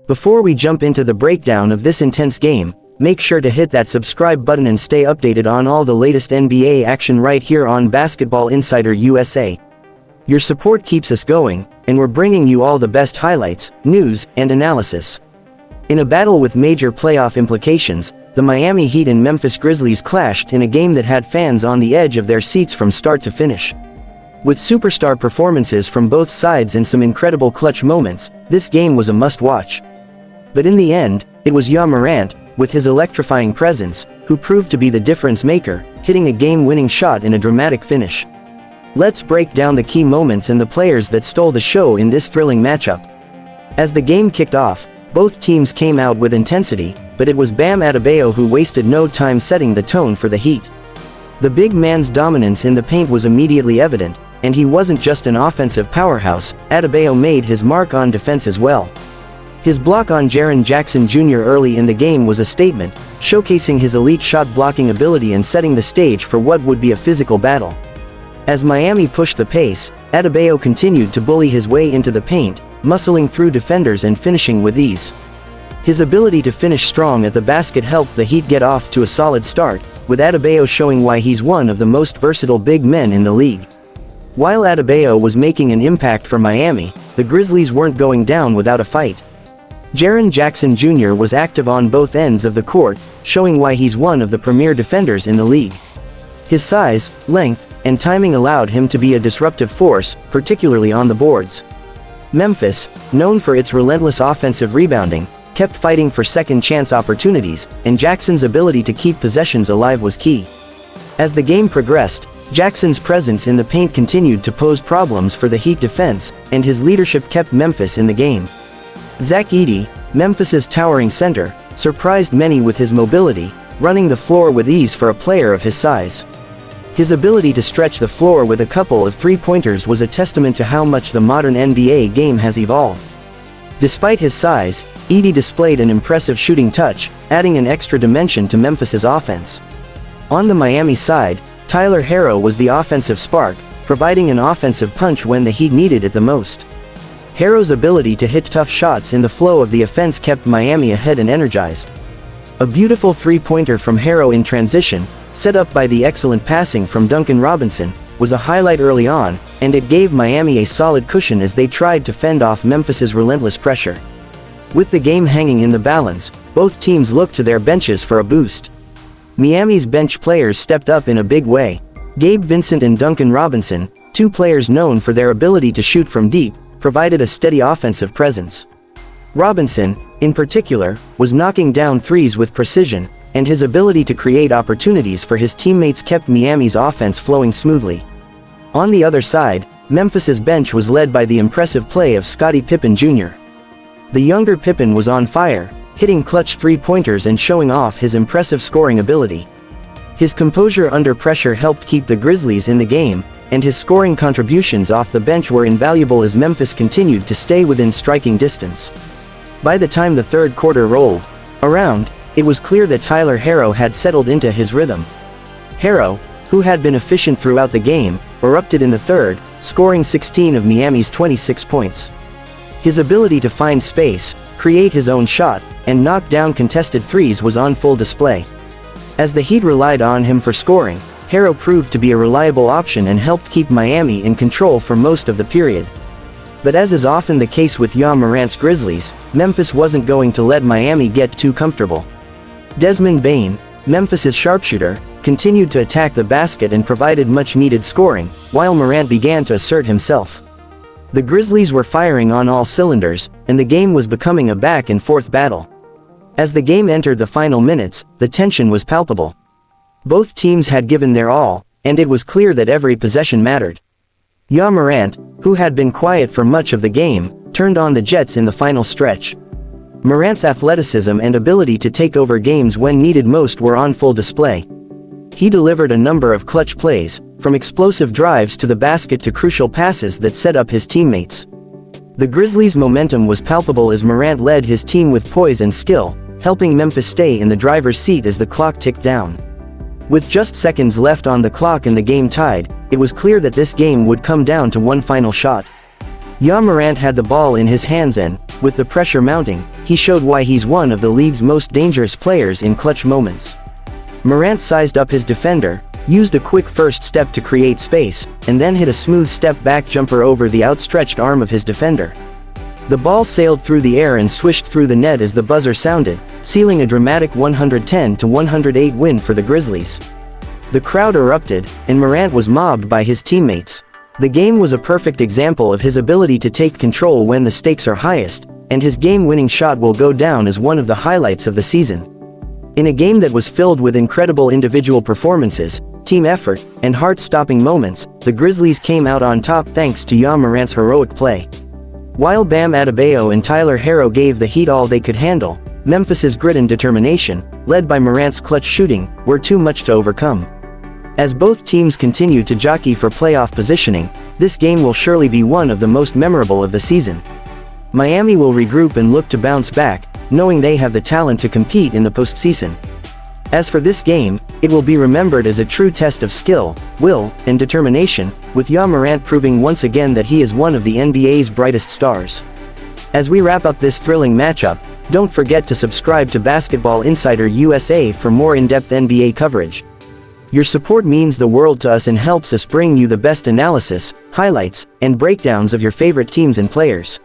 Before we jump into the breakdown of this intense game, make sure to hit that subscribe button and stay updated on all the latest NBA action right here on Basketball Insider USA. Your support keeps us going, and we're bringing you all the best highlights, news, and analysis. In a battle with major playoff implications, the Miami Heat and Memphis Grizzlies clashed in a game that had fans on the edge of their seats from start to finish. With superstar performances from both sides and some incredible clutch moments, this game was a must-watch. But in the end, it was Morant, with his electrifying presence, who proved to be the difference maker, hitting a game-winning shot in a dramatic finish. Let's break down the key moments and the players that stole the show in this thrilling matchup. As the game kicked off, both teams came out with intensity, but it was Bam Adebayo who wasted no time setting the tone for the Heat. The big man's dominance in the paint was immediately evident, and he wasn't just an offensive powerhouse. Adebayo made his mark on defense as well. His block on Jaren Jackson Jr. early in the game was a statement, showcasing his elite shot-blocking ability and setting the stage for what would be a physical battle. As Miami pushed the pace, Adebayo continued to bully his way into the paint, muscling through defenders and finishing with ease. His ability to finish strong at the basket helped the Heat get off to a solid start, with Adebayo showing why he's one of the most versatile big men in the league. While Adebayo was making an impact for Miami, the Grizzlies weren't going down without a fight. Jaren Jackson Jr. was active on both ends of the court, showing why he's one of the premier defenders in the league. His size, length, and timing allowed him to be a disruptive force, particularly on the boards. Memphis, known for its relentless offensive rebounding, kept fighting for second-chance opportunities, and Jackson's ability to keep possessions alive was key. As the game progressed, Jackson's presence in the paint continued to pose problems for the Heat defense, and his leadership kept Memphis in the game. Zach Edey, Memphis's towering center, surprised many with his mobility, running the floor with ease for a player of his size. His ability to stretch the floor with a couple of three-pointers was a testament to how much the modern NBA game has evolved. Despite his size, Edey displayed an impressive shooting touch, adding an extra dimension to Memphis's offense. On the Miami side, Tyler Herro was the offensive spark, providing an offensive punch when the Heat needed it the most. Herro's ability to hit tough shots in the flow of the offense kept Miami ahead and energized. A beautiful three-pointer from Herro in transition, set up by the excellent passing from Duncan Robinson, was a highlight early on, and it gave Miami a solid cushion as they tried to fend off Memphis's relentless pressure. With the game hanging in the balance, both teams looked to their benches for a boost. Miami's bench players stepped up in a big way. Gabe Vincent and Duncan Robinson, two players known for their ability to shoot from deep, provided a steady offensive presence. Robinson, in particular, was knocking down threes with precision, and his ability to create opportunities for his teammates kept Miami's offense flowing smoothly. On the other side, Memphis's bench was led by the impressive play of Scottie Pippen Jr. The younger Pippen was on fire, hitting clutch three-pointers and showing off his impressive scoring ability. His composure under pressure helped keep the Grizzlies in the game, and his scoring contributions off the bench were invaluable as Memphis continued to stay within striking distance. By the time the third quarter rolled around, it was clear that Tyler Herro had settled into his rhythm. Herro, who had been efficient throughout the game, erupted in the third, scoring 16 of Miami's 26 points. His ability to find space, create his own shot, and knock down contested threes was on full display. As the Heat relied on him for scoring, Herro proved to be a reliable option and helped keep Miami in control for most of the period. But as is often the case with Morant's Grizzlies, Memphis wasn't going to let Miami get too comfortable. Desmond Bane, Memphis's sharpshooter, continued to attack the basket and provided much-needed scoring, while Morant began to assert himself. The Grizzlies were firing on all cylinders, and the game was becoming a back-and-forth battle. As the game entered the final minutes, the tension was palpable. Both teams had given their all, and it was clear that every possession mattered. Morant, who had been quiet for much of the game, turned on the Jets in the final stretch. Morant's athleticism and ability to take over games when needed most were on full display. He delivered a number of clutch plays, from explosive drives to the basket to crucial passes that set up his teammates. The Grizzlies' momentum was palpable as Morant led his team with poise and skill, helping Memphis stay in the driver's seat as the clock ticked down. With just seconds left on the clock and the game tied, it was clear that this game would come down to one final shot. Ja Morant had the ball in his hands and, with the pressure mounting, he showed why he's one of the league's most dangerous players in clutch moments. Morant sized up his defender, used a quick first step to create space, and then hit a smooth step-back jumper over the outstretched arm of his defender. The ball sailed through the air and swished through the net as the buzzer sounded, sealing a dramatic 110-108 win for the Grizzlies. The crowd erupted, and Morant was mobbed by his teammates. The game was a perfect example of his ability to take control when the stakes are highest, and his game-winning shot will go down as one of the highlights of the season. In a game that was filled with incredible individual performances, team effort, and heart-stopping moments, the Grizzlies came out on top thanks to Ja Morant's heroic play. While Bam Adebayo and Tyler Herro gave the Heat all they could handle, Memphis's grit and determination, led by Morant's clutch shooting, were too much to overcome. As both teams continue to jockey for playoff positioning, this game will surely be one of the most memorable of the season. Miami will regroup and look to bounce back, knowing they have the talent to compete in the postseason. As for this game, it will be remembered as a true test of skill, will, and determination, with Ja Morant proving once again that he is one of the NBA's brightest stars. As we wrap up this thrilling matchup, don't forget to subscribe to Basketball Insider USA for more in-depth NBA coverage. Your support means the world to us and helps us bring you the best analysis, highlights, and breakdowns of your favorite teams and players.